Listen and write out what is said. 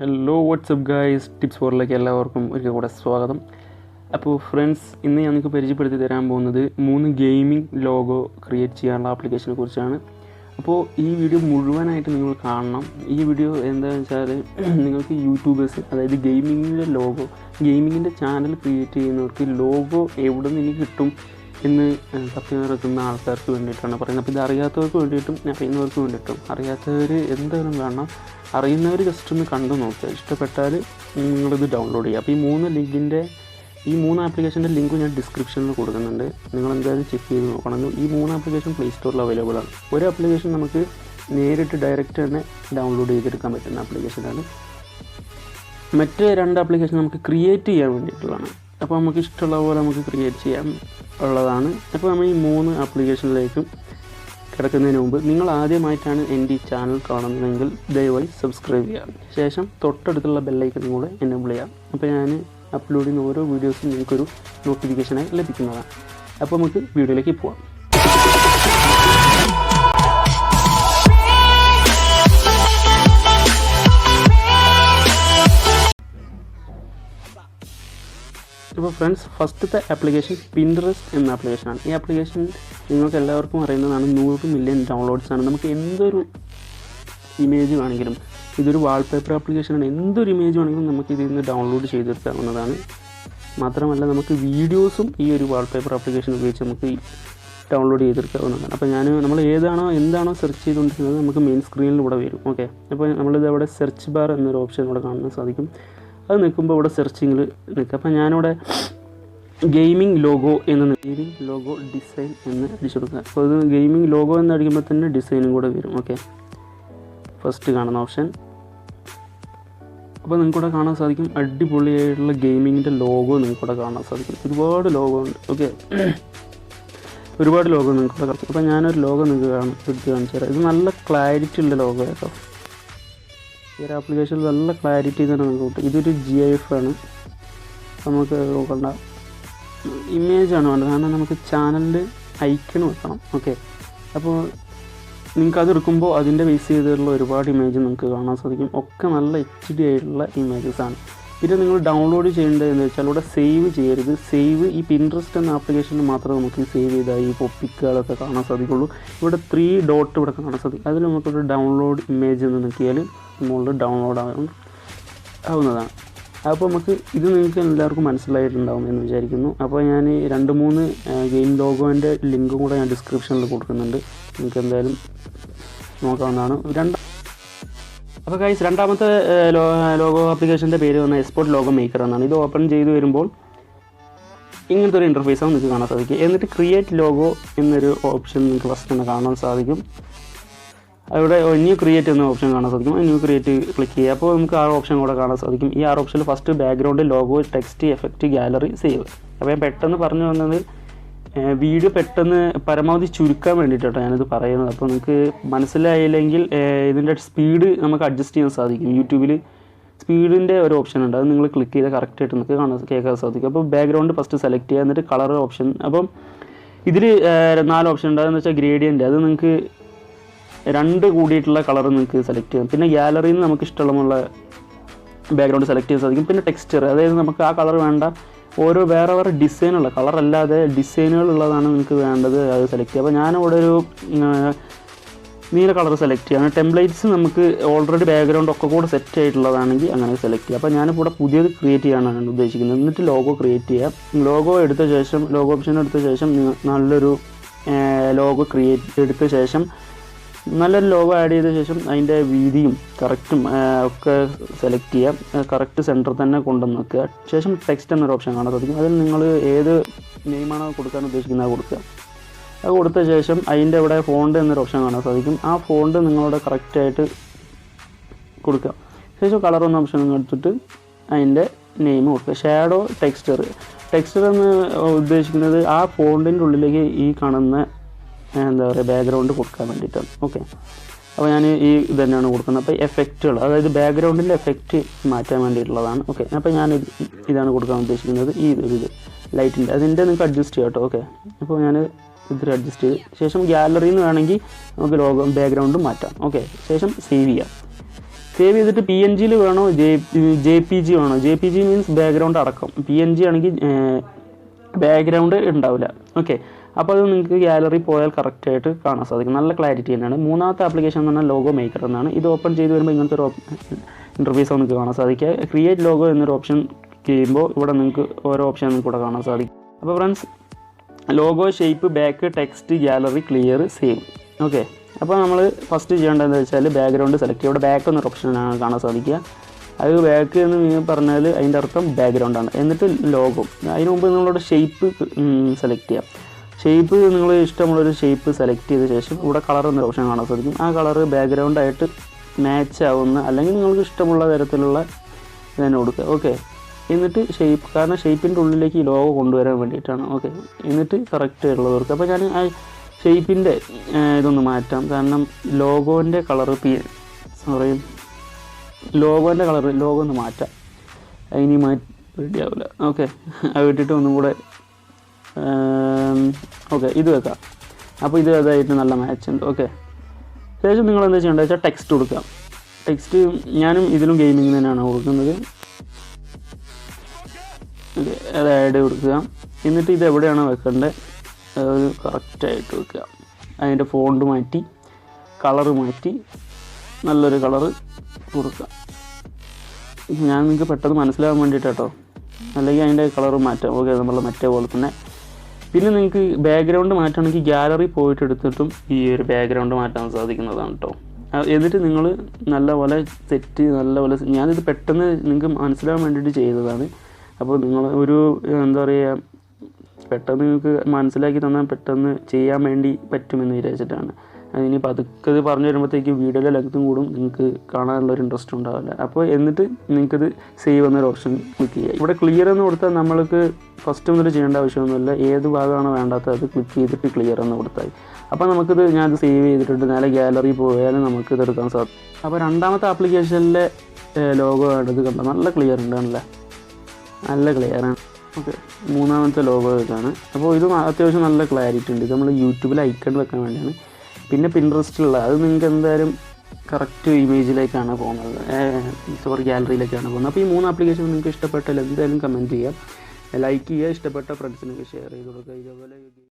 Hello, what's up guys? Tips for like എല്ലാവർക്കും ഒരിക്കൽ കൂടെ സ്വാഗതം. അപ്പോൾ ഫ്രണ്ട്സ്, ഇന്ന് ഞാൻ നിങ്ങൾക്ക് പരിചയപ്പെടുത്തി തരാൻ പോകുന്നത് 3 ഗെയിമിംഗ് ലോഗോ ക്രിയേറ്റ് ചെയ്യാനുള്ള ആപ്ലിക്കേഷനെ കുറിച്ചാണ്. അപ്പോൾ ഈ വീഡിയോ മുഴുവനായിട്ട് നിങ്ങൾ കാണണം. ഈ വീഡിയോ എന്താണെന്ന് വെച്ചാൽ നിങ്ങൾക്ക് യൂട്യൂബേഴ്സ്, അതായത് ഗെയിമിങ്ങിൻ്റെ ചാനൽ ക്രിയേറ്റ് ചെയ്യുന്നവർക്ക് ലോഗോ എവിടെ നിന്ന് ഇനി കിട്ടും എന്ന് തപ്പി നടക്കുന്ന ആൾക്കാർക്ക് വേണ്ടിയിട്ടാണ് പറയുന്നത്. അപ്പോൾ ഇത് അറിയാത്തവർക്ക് വേണ്ടിയിട്ടും അറിയുന്നവർക്ക് വേണ്ടിയിട്ടും. അറിയാത്തവർ എന്തായാലും കാണണം, അറിയുന്നവർ ജസ്റ്റ് ഒന്ന് കണ്ടു നോക്കുക. ഇഷ്ടപ്പെട്ടാൽ നിങ്ങളിത് ഡൗൺലോഡ് ചെയ്യുക. അപ്പോൾ ഈ 3 ആപ്ലിക്കേഷൻ്റെ ലിങ്ക് ഞാൻ ഡിസ്ക്രിപ്ഷനിൽ കൊടുക്കുന്നുണ്ട്. നിങ്ങൾ എന്തായാലും ചെക്ക് ചെയ്ത് നോക്കണം. ഈ 3 ആപ്ലിക്കേഷൻ പ്ലേ സ്റ്റോറിൽ അവൈലബിൾ ആണ്. ഒരു ആപ്ലിക്കേഷൻ നമുക്ക് നേരിട്ട് ഡയറക്റ്റ് തന്നെ ഡൗൺലോഡ് ചെയ്തെടുക്കാൻ പറ്റുന്ന ആപ്ലിക്കേഷനാണ്. മറ്റ് 2 ആപ്ലിക്കേഷൻ നമുക്ക് ക്രിയേറ്റ് ചെയ്യാൻ വേണ്ടിയിട്ടുള്ളതാണ്. അപ്പോൾ നമുക്ക് ഇഷ്ടമുള്ള പോലെ നമുക്ക് ക്രിയേറ്റ് ചെയ്യാൻ ഉള്ളതാണ്. അപ്പോൾ നമ്മൾ ഈ 3 ആപ്ലിക്കേഷനിലേക്കും കിടക്കുന്നതിന് മുമ്പ് നിങ്ങൾ ആദ്യമായിട്ടാണ് എൻ്റെ ഈ ചാനൽ കാണുന്നതെങ്കിൽ ദയവായി സബ്സ്ക്രൈബ് ചെയ്യാം. ശേഷം തൊട്ടടുത്തുള്ള ബെല്ലൈക്കനും കൂടെ എനേബിൾ ചെയ്യാം. അപ്പോൾ ഞാൻ അപ്ലോഡ് ചെയ്യുന്ന ഓരോ വീഡിയോസും നിങ്ങൾക്കൊരു നോട്ടിഫിക്കേഷനായി ലഭിക്കുന്നതാണ്. അപ്പോൾ നമുക്ക് വീഡിയോയിലേക്ക് പോവാം. ഇപ്പോൾ ഫ്രണ്ട്സ്, ഫസ്റ്റത്തെ ആപ്ലിക്കേഷൻ പിൻട്രസ്റ്റ് എന്ന ആപ്ലിക്കേഷനാണ്. ഈ ആപ്ലിക്കേഷൻ നിങ്ങൾക്ക് എല്ലാവർക്കും അറിയുന്നതാണ്. 100 മില്യൺ ഡൗൺലോഡ്സാണ്. നമുക്ക് എന്തൊരു ഇമേജ് വേണമെങ്കിലും, ഇതൊരു വാൾപേപ്പർ ആപ്ലിക്കേഷനാണ്. എന്തൊരു ഇമേജ് വേണമെങ്കിലും നമുക്ക് ഇതിൽ നിന്ന് ഡൗൺലോഡ് ചെയ്തെടുക്കാവുന്നതാണ്. മാത്രമല്ല നമുക്ക് വീഡിയോസും ഈ ഒരു വാൾപേപ്പർ ആപ്ലിക്കേഷൻ ഉപയോഗിച്ച് നമുക്ക് ഡൗൺലോഡ് ചെയ്തെടുക്കാവുന്നതാണ്. അപ്പോൾ നമ്മൾ എന്താണോ സെർച്ച് ചെയ്തുകൊണ്ടിരിക്കുന്നത് നമുക്ക് മെയിൻ സ്ക്രീനിൽ ഇവിടെ വരും. ഓക്കെ, അപ്പോൾ നമ്മളിത് അവിടെ സെർച്ച് ബാർ എന്നൊരു ഓപ്ഷൻ ഇവിടെ കാണാൻ സാധിക്കും. അത് നിൽക്കുമ്പോൾ ഇവിടെ സെർച്ചിങ്ങിൽ നിൽക്കുക. അപ്പോൾ ഞാനിവിടെ ഗെയിമിംഗ് ലോഗോ ഡിസൈൻ എന്ന് അടിച്ചു കൊടുക്കുക. അപ്പോൾ ഇത് ഗെയിമിംഗ് ലോഗോ എന്ന് അടിക്കുമ്പോൾ തന്നെ ഡിസൈനും കൂടെ വരും. ഓക്കെ, ഫസ്റ്റ് കാണുന്ന ഓപ്ഷൻ. അപ്പോൾ നിങ്ങൾക്കിവിടെ കാണാൻ സാധിക്കും അടിപൊളിയായിട്ടുള്ള ഗെയിമിങ്ങിൻ്റെ ലോഗോ നിങ്ങൾക്കിവിടെ കാണാൻ സാധിക്കും. ഒരുപാട് ലോഗോ ഉണ്ട്. ഓക്കെ, ഒരുപാട് ലോഗോ നിങ്ങൾക്കിവിടെ കാണാം. അപ്പോൾ ഞാനൊരു ലോഗോ നിങ്ങൾക്ക് എടുത്ത് കാണിച്ചു തരാം. ഇത് നല്ല ക്ലാരിറ്റി ഉള്ള ലോഗോ കേട്ടോ. ഈ ഒരു ആപ്ലിക്കേഷനിൽ നല്ല ക്ലാരിറ്റി തന്നെ നമുക്ക് കിട്ടും. ഇതൊരു GIF ആണ്. നമുക്ക് നോക്കണ്ട, ഇമേജാണ് വേണ്ടത്. കാരണം നമുക്ക് ചാനലിൽ ഐക്കൺ വെക്കണം. ഓക്കെ, അപ്പോൾ നിങ്ങൾക്കത് എടുക്കുമ്പോൾ അതിൻ്റെ ബേസ് ചെയ്തിട്ടുള്ള ഒരുപാട് ഇമേജ് നിങ്ങൾക്ക് കാണാൻ സാധിക്കും. ഒക്കെ നല്ല HD ആയിട്ടുള്ള ഇമേജസാണ്. പിന്നെ നിങ്ങൾ ഡൗൺലോഡ് ചെയ്യേണ്ടത് എന്ന് വെച്ചാൽ ഇവിടെ സേവ് ചെയ്യരുത്. ഈ പിൻട്രസ്റ്റ് എന്ന ആപ്ലിക്കേഷനിൽ മാത്രമേ നമുക്ക് സേവ് ചെയ്താൽ ഈ പിക്കുകളൊക്കെ കാണാൻ സാധിക്കുള്ളൂ. ഇവിടെ 3 ഡോട്ട് ഇവിടെ കാണാൻ സാധിക്കും. അതിൽ നമുക്കൊരു ഡൗൺലോഡ് ഇമേജ് എന്ന് നോക്കിയാൽ മുകളിൽ ഡൗൺലോഡ് ആവുന്നതാണ്. അപ്പോൾ ഇത് നിങ്ങൾക്ക് എല്ലാവർക്കും മനസ്സിലായിട്ടുണ്ടാവും എന്ന് വിചാരിക്കുന്നു. അപ്പോൾ ഞാൻ 2-3 ഗെയിം ലോഗോൻ്റെ ലിങ്കും കൂടെ ഞാൻ ഡിസ്ക്രിപ്ഷനിൽ കൊടുക്കുന്നുണ്ട്. നിങ്ങൾക്ക് എന്തായാലും നോക്കാവുന്നതാണ്. അപ്പോൾ ഗൈസ്, രണ്ടാമത്തെ ലോഗോ ആപ്ലിക്കേഷൻ്റെ പേര് വന്ന എക്സ്പോർട്ട് ലോഗോ മേക്കർ എന്നാണ്. ഇത് ഓപ്പൺ ചെയ്ത് വരുമ്പോൾ ഇങ്ങനത്തെ ഒരു ഇൻ്റർഫേസാണ് നിങ്ങൾക്ക് കാണാൻ സാധിക്കും. എന്നിട്ട് ക്രിയേറ്റ് ലോഗോ എന്നൊരു ഓപ്ഷൻ നിങ്ങൾക്ക് ഫസ്റ്റ് തന്നെ കാണാൻ സാധിക്കും. അവിടെ ന്യൂ ക്രിയേറ്റ് എന്ന ഓപ്ഷൻ കാണാൻ സാധിക്കും. ന്യൂ ക്രിയേറ്റ് ക്ലിക്ക് ചെയ്യുക. അപ്പോൾ നമുക്ക് ആ ഓപ്ഷൻ കൂടെ കാണാൻ സാധിക്കും. ഈ ഓപ്ഷനിൽ first background, logo, text, effect, gallery, save. അപ്പോൾ ഞാൻ പെട്ടെന്ന് പറഞ്ഞു വന്നത് വീഡിയോ പെട്ടെന്ന് പരമാവധി ചുരുക്കാൻ വേണ്ടിയിട്ടോ ഞാനിത് പറയുന്നത്. അപ്പോൾ നിങ്ങൾക്ക് മനസ്സിലായില്ലെങ്കിൽ ഇതിൻ്റെ സ്പീഡ് നമുക്ക് അഡ്ജസ്റ്റ് ചെയ്യാൻ സാധിക്കും. യൂട്യൂബിൽ സ്പീഡിൻ്റെ ഒരു ഓപ്ഷൻ ഉണ്ട്. അത് നിങ്ങൾ ക്ലിക്ക് ചെയ്താൽ കറക്റ്റായിട്ട് നിങ്ങൾക്ക് കേൾക്കാൻ സാധിക്കും. അപ്പോൾ ബാക്ക്ഗ്രൗണ്ട് ഫസ്റ്റ് സെലക്ട് ചെയ്യുക, എന്നിട്ട് കളർ ഓപ്ഷൻ. അപ്പം ഇതിൽ 4 ഓപ്ഷൻ ഉണ്ട്. അതെന്ന് വെച്ചാൽ ഗ്രേഡിയൻ്റ്, അത് നിങ്ങൾക്ക് 2 കൂടിയിട്ടുള്ള കളർ നിങ്ങൾക്ക് സെലക്ട് ചെയ്യാം. പിന്നെ ഗാലറിയിൽ നിന്ന് നമുക്ക് ഇഷ്ടമുള്ള ബാക്ക്ഗ്രൗണ്ട് സെലക്ട് ചെയ്യാൻ സാധിക്കും. പിന്നെ ടെക്സ്ചർ, അതായത് നമുക്ക് ആ കളർ വേണ്ട, വേറെ ഡിസൈനുള്ള കളറല്ലാതെ ഡിസൈനുകളുള്ളതാണ് നിങ്ങൾക്ക് വേണ്ടത്, അത് സെലക്ട് ചെയ്യുക. അപ്പോൾ ഞാനിവിടെ ഒരു നീല കളർ സെലക്ട് ചെയ്യുകയാണ്. ടെംപ്ലേറ്റ്സ് നമുക്ക് ഓൾറെഡി ബാക്ക്ഗ്രൗണ്ട് ഒക്കെ കൂടെ സെറ്റ് ആയിട്ടുള്ളതാണെങ്കിൽ അങ്ങനെ സെലക്ട് ചെയ്യുക. അപ്പോൾ ഞാനിപ്പോൾ ഇവിടെ പുതിയത് ക്രിയേറ്റ് ചെയ്യാനാണ് ഉദ്ദേശിക്കുന്നത്. എന്നിട്ട് ലോഗോ ക്രിയേറ്റ് ചെയ്യുക. ലോഗോ ഓപ്ഷൻ എടുത്ത ശേഷം നല്ലൊരു ലോഗോ എടുത്ത ശേഷം നല്ലൊരു ലോഗോ ആഡ് ചെയ്ത ശേഷം അതിൻ്റെ വീതിയും കറക്റ്റും ഒക്കെ സെലക്ട് ചെയ്യാം. കറക്റ്റ് സെൻറ്റർ തന്നെ കൊണ്ടുവന്ന് വെക്കുക. ശേഷം ടെക്സ്റ്റ് എന്നൊരു ഓപ്ഷൻ കാണാൻ സാധിക്കും. അതിൽ നിങ്ങൾ ഏത് നെയിമാണോ കൊടുക്കാൻ ഉദ്ദേശിക്കുന്നത് അത് കൊടുക്കുക. അത് കൊടുത്ത ശേഷം അതിൻ്റെ ഇവിടെ ഫോണ്ട് എന്നൊരു ഓപ്ഷൻ കാണാൻ സാധിക്കും. ആ ഫോണ്ട് നിങ്ങളുടെ കറക്റ്റായിട്ട് കൊടുക്കുക. ശേഷം കളർ എന്ന ഓപ്ഷൻ എടുത്തിട്ട് അതിൻ്റെ നെയിം കൊടുക്കുക. ഷാഡോ, ടെക്സ്ചർ എന്ന് ഉദ്ദേശിക്കുന്നത് ആ ഫോണ്ടിൻ്റെ ഉള്ളിലേക്ക് ഈ കാണുന്ന ബാക്ക്ഗ്രൗണ്ട് കൊടുക്കാൻ വേണ്ടിയിട്ടാണ്. ഓക്കെ, അപ്പോൾ ഞാൻ ഇത് തന്നെയാണ് കൊടുക്കുന്നത്. അപ്പോൾ എഫക്റ്റുകൾ, അതായത് ബാക്ക്ഗ്രൗണ്ടിൻ്റെ എഫക്റ്റ് മാറ്റാൻ വേണ്ടിയിട്ടുള്ളതാണ്. ഓക്കെ, അപ്പോൾ ഞാൻ ഇതാണ് കൊടുക്കാൻ ഉദ്ദേശിക്കുന്നത്. ഇത് ലൈറ്റിൻ്റെ അതിൻ്റെ നിങ്ങൾക്ക് അഡ്ജസ്റ്റ് ചെയ്യാം കേട്ടോ. ഓക്കെ, അപ്പോൾ ഞാൻ ഇതിൽ അഡ്ജസ്റ്റ് ചെയ്ത് ശേഷം ഗാലറിയിൽ നിന്ന് വേണമെങ്കിൽ നമുക്ക് ബാക്ക്ഗ്രൗണ്ടും മാറ്റാം. ഓക്കെ, ശേഷം സേവ് ചെയ്യാം. സേവ് ചെയ്തിട്ട് PNGയിൽ വേണോ JPG വേണോ? JPG മീൻസ് ബാക്ക്ഗ്രൗണ്ട് അടക്കം, PNG ആണെങ്കിൽ ബാക്ക്ഗ്രൗണ്ട് ഉണ്ടാവില്ല. ഓക്കെ, അപ്പോൾ അത് നിങ്ങൾക്ക് ഗാലറി പോയാൽ കറക്റ്റായിട്ട് കാണാൻ സാധിക്കും. നല്ല ക്ലാരിറ്റി തന്നെയാണ്. മൂന്നാമത്തെ ആപ്ലിക്കേഷൻ എന്ന് പറഞ്ഞാൽ ലോഗോ മേക്കർ എന്നാണ്. ഇത് ഓപ്പൺ ചെയ്ത് വരുമ്പോൾ ഇങ്ങനത്തെ ഒരു ഇൻ്റർഫേസ് നിങ്ങൾക്ക് കാണാൻ സാധിക്കുക. ക്രിയേറ്റ് ലോഗോ എന്നൊരു ഓപ്ഷൻ ചെയ്യുമ്പോൾ ഇവിടെ നിങ്ങൾക്ക് ഓരോ ഓപ്ഷൻ നിങ്ങൾക്ക് ഇവിടെ കാണാൻ സാധിക്കും. അപ്പോൾ friends, logo, shape, back, text, gallery, clear, save. Okay, അപ്പോൾ നമ്മൾ ഫസ്റ്റ് ചെയ്യേണ്ടതെന്ന് വെച്ചാൽ ബാക്ക്ഗ്രൗണ്ട് സെലക്ട് ചെയ്യുക. ഇവിടെ ബാക്ക് എന്നൊരു ഓപ്ഷനാണ് കാണാൻ സാധിക്കുക. അത് ബാക്ക് എന്ന് നിങ്ങൾ പറഞ്ഞാൽ അതിൻ്റെ അർത്ഥം ബാക്ക്ഗ്രൗണ്ടാണ്. എന്നിട്ട് ലോഗോ. അതിന് മുമ്പ് നിങ്ങളുടെ ഷേപ്പ് സെലക്ട് ചെയ്യാം. ഷേപ്പ് നിങ്ങൾ ഇഷ്ടമുള്ളൊരു ഷേപ്പ് സെലക്ട് ചെയ്ത ശേഷം ഇവിടെ കളർ എന്നൊരു ഓപ്ഷൻ കാണാൻ സാധിക്കും. ആ കളർ ബാക്ക്ഗ്രൗണ്ടായിട്ട് മാച്ച് ആവുന്ന അല്ലെങ്കിൽ നിങ്ങൾക്ക് ഇഷ്ടമുള്ള തരത്തിലുള്ള ഇതിനെ കൊടുക്കുക. ഓക്കെ, എന്നിട്ട് ഷേപ്പ്, കാരണം ഷേപ്പിൻ്റെ ഉള്ളിലേക്ക് ഈ ലോഗോ കൊണ്ടുവരാൻ വേണ്ടിയിട്ടാണ്. ഓക്കെ, എന്നിട്ട് കറക്റ്റ് ഉള്ളത് കൊടുക്കുക. അപ്പോൾ ഞാൻ ആ ഷേപ്പിൻ്റെ ഇതൊന്ന് മാറ്റാം, കാരണം ലോഗോൻ്റെ കളറ് ലോഗോ ഒന്ന് മാറ്റാം. അതിനി റെഡിയാവില്ല. ഓക്കെ, അത് വിട്ടിട്ട് ഒന്നും കൂടെ ഓക്കെ ഇത് വെക്കാം. അപ്പോൾ ഇത് അതായിട്ട് നല്ല മാച്ച് ഉണ്ട്. ഓക്കെ, ശേഷം നിങ്ങൾ എന്താ ചെയ്യേണ്ടത് വെച്ചാൽ ടെക്സ്റ്റ് കൊടുക്കാം. ടെക്സ്റ്റ് ഞാനും ഇതിലും ഗെയിമിങ് തന്നെയാണ് കൊടുക്കുന്നത്. ഓക്കെ, അത് ആഡ് കൊടുക്കുക. എന്നിട്ട് ഇത് എവിടെയാണോ വെക്കേണ്ടത് അത് കറക്റ്റായിട്ട് വെക്കുക. അതിൻ്റെ ഫോണ്ട് മാറ്റി കളറ് മാറ്റി നല്ലൊരു കളറ് കൊടുക്കുക. ഞാൻ നിങ്ങൾക്ക് പെട്ടെന്ന് മനസ്സിലാകാൻ വേണ്ടിയിട്ട് കേട്ടോ, അല്ലെങ്കിൽ അതിൻ്റെ കളറ് മാറ്റാം. ഓക്കെ, നമ്മൾ മറ്റേ പോലെ തന്നെ. പിന്നെ നിങ്ങൾക്ക് ബാക്ക്ഗ്രൗണ്ട് മാറ്റണമെങ്കിൽ ഗാലറി പോയിട്ട് എടുത്തിട്ടും ഈ ഒരു ബാക്ക്ഗ്രൗണ്ട് മാറ്റാൻ സാധിക്കുന്നതാണ് കേട്ടോ. എന്നിട്ട് നിങ്ങൾ നല്ലപോലെ നല്ലപോലെ ഞാനിത് പെട്ടെന്ന് നിങ്ങൾക്ക് മനസ്സിലാകാൻ വേണ്ടിയിട്ട് ചെയ്തതാണ്. അപ്പോൾ നിങ്ങൾ ഒരു എന്താ പറയുക, പെട്ടെന്ന് നിങ്ങൾക്ക് മനസ്സിലാക്കി തന്നാൽ പെട്ടെന്ന് ചെയ്യാൻ വേണ്ടി പറ്റുമെന്ന് വിചാരിച്ചിട്ടാണ്. അതിനി പതുക്കെ പറഞ്ഞു വരുമ്പോഴത്തേക്ക് വീഡിയോയിലെ ലെങ്ത്തും കൂടും, നിങ്ങൾക്ക് കാണാനുള്ളൊരു ഇൻട്രസ്റ്റ് ഉണ്ടാവില്ല. അപ്പോൾ എന്നിട്ട് നിങ്ങൾക്കിത് സേവ് എന്നൊരു ഓപ്ഷൻ ക്ലിക്ക് ചെയ്യുക. ഇവിടെ ക്ലിയർ എന്ന് കൊടുത്താൽ നമ്മൾക്ക് ഫസ്റ്റ് മുതൽ ചെയ്യേണ്ട ആവശ്യമൊന്നുമില്ല. ഏത് ഭാഗമാണോ വേണ്ടാത്തത് അത് ക്ലിക്ക് ചെയ്തിട്ട് ക്ലിയർ എന്ന് കൊടുത്താൽ അപ്പോൾ നമുക്കിത് ഞാനത് സേവ് ചെയ്തിട്ടുണ്ട്. നേരെ ഗാലറി പോയാലും നമുക്കിത് എടുക്കാൻ സാധിക്കും. അപ്പോൾ രണ്ടാമത്തെ ആപ്ലിക്കേഷനിലെ ലോഗോ വേണ്ടത് കണ്ടോ, നല്ല ക്ലിയർ ഉണ്ടാണല്ലേ, നല്ല ക്ലിയറാണ്. ഓക്കെ, മൂന്നാമത്തെ ലോഗോ ഇതാണ്. അപ്പോൾ ഇത് അത്യാവശ്യം നല്ല ക്ലാരിറ്റി ഉണ്ട്. ഇത് നമ്മൾ യൂട്യൂബിൽ ഐക്കൺ വെക്കാൻ വേണ്ടിയാണ്. പിന്നെ പിൻട്രസ്റ്റിലുള്ള അത് നിങ്ങൾക്ക് എന്തായാലും കറക്റ്റ് ഇമേജിലേക്കാണ് പോകുന്നത്, ഗാലറിയിലേക്കാണ് പോകുന്നത്. അപ്പോൾ ഈ 3 ആപ്ലിക്കേഷൻ നിങ്ങൾക്ക് ഇഷ്ടപ്പെട്ടാൽ എന്തായാലും കമൻറ്റ് ചെയ്യാം, ലൈക്ക് ചെയ്യുക, ഇഷ്ടപ്പെട്ട ഫ്രണ്ട്സിനൊക്കെ ഷെയർ ചെയ്ത് കൊടുക്കുക. ഇതേപോലെ